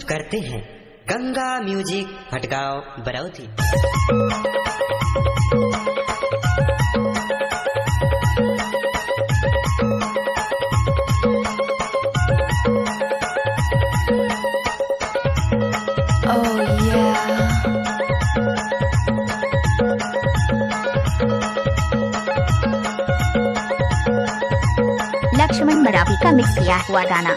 प्रस्तुत करते हैं गंगा म्यूजिक भटगांव बरौती। लक्ष्मण मरावी का मिक्स किया हुआ गाना।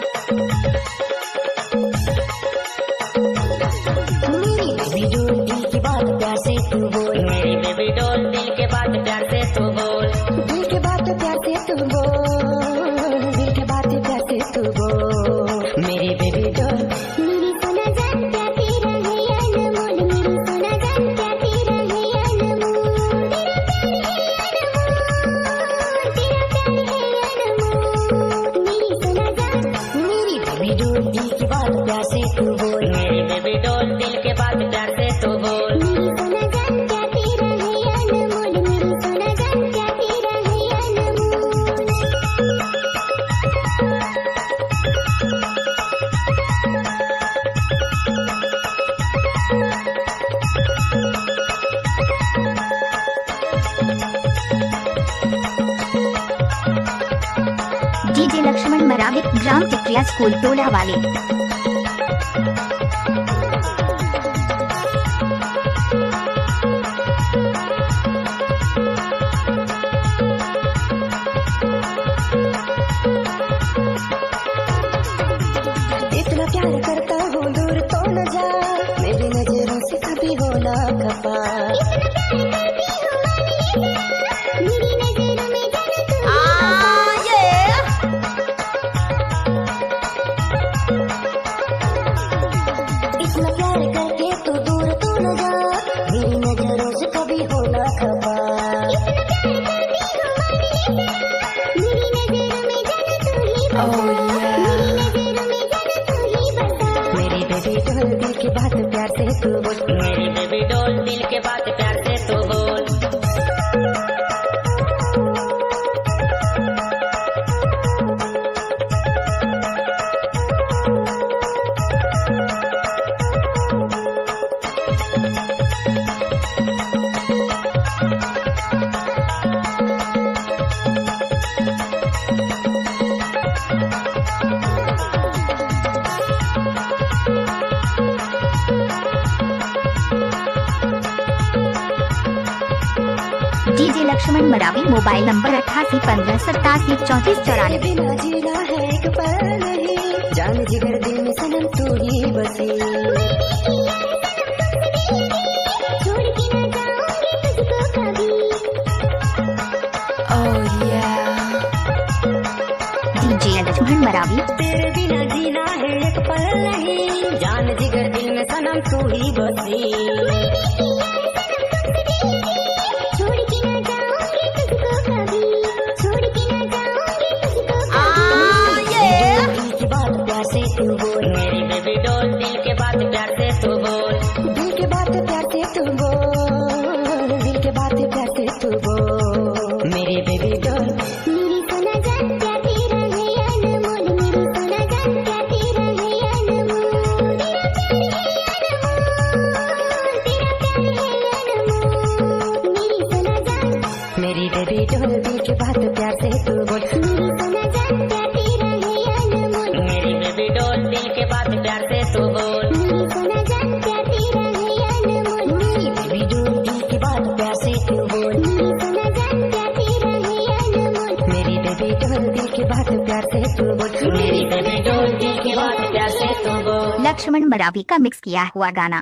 मेरी बेबी डॉल दिल के बात प्यार से तू बोल, मेरी बेबी डॉल दिल के बात प्यार से तू बोल, दिल के बात प्यार से तू बोल, दिल के बात प्यार से तू बोल। मेरी बेबी डॉल मेरी सोना जान प्यार तेरा है अनमोल, मेरी सोना जान प्यार तेरा है अनमोल, तेरा प्यार है अनमोल, मेरी सोना जान। मेरी बेबी डॉल दिल की बात प्यार से तू बोल, मेरी बेबी डॉल दिल के बात प्यार से तू बोल, मेरी सोना जान प्यार तेरा है अनमोल, मेरी सोना जान प्यार तेरा है अनमोल। डीजे लक्ष्मण मरावी, ग्राम टिकरिया स्कूल टोला वाले। इतना प्यार करता हूँ दूर तो न जा, मेरी नजरों से कभी हो ना खफा। इतना प्यार करके तू दूर तो न जा, मेरी नजरों से कभी हो ना खफा। मेरी बेबी डॉल दिल के बात प्यार से तू बोल, मेरी बेबी डॉल दिल के बात प्यार से तू बोल। DJ Laxman Maravi, mobile number 8815873494। बिना जीना है एक पल नहीं, जान जिगर दिल में सनम तू ही बसी। छोड़ के ना जाऊंगी तुझको कभी। डीजे लक्ष्मण मरावी, तेरे बिना जीना है एक पल नहीं, जान जिगर दिल में सनम तू ही बसी। छोड़ के ना जाऊंगी तुझको कभी, छोड़ के ना जाऊंगी तुझको कभी। दिल की बात प्यार से तू बोल, मेरी बेबी डॉल दिल के बात प्यार से तू बोल, दिल के बात प्यार से तू बोल, दिल के बात प्यार से तू बोल। मेरी बेबी डॉल मेरी सोना जान प्यार तेरा है अनमोल, मेरी सोना जान प्यार तेरा है अनमोल, तेरा प्यार है अनमोल, मेरी सोना जान। मेरी बेबी डॉल दिल के बात प्यार से तू बोल, मेरी सोना जान प्यार तेरा है अनमोल, मेरी बेबी डॉल दिल के बात प्यार से तू बोल, मेरी सोना जान प्यार तेरा है अनमोल, मेरी बेबी डॉल दिल के बात प्यार से तू बोल, मेरी सोना जान प्यार तेरा है अनमोल, मेरी बेबी डॉल दिल के बात प्यार से तू बोल, मेरी बेबी डॉल दिल के बात प्यार से तू बोल। लक्ष्मण मरावी का मिक्स किया हुआ गाना।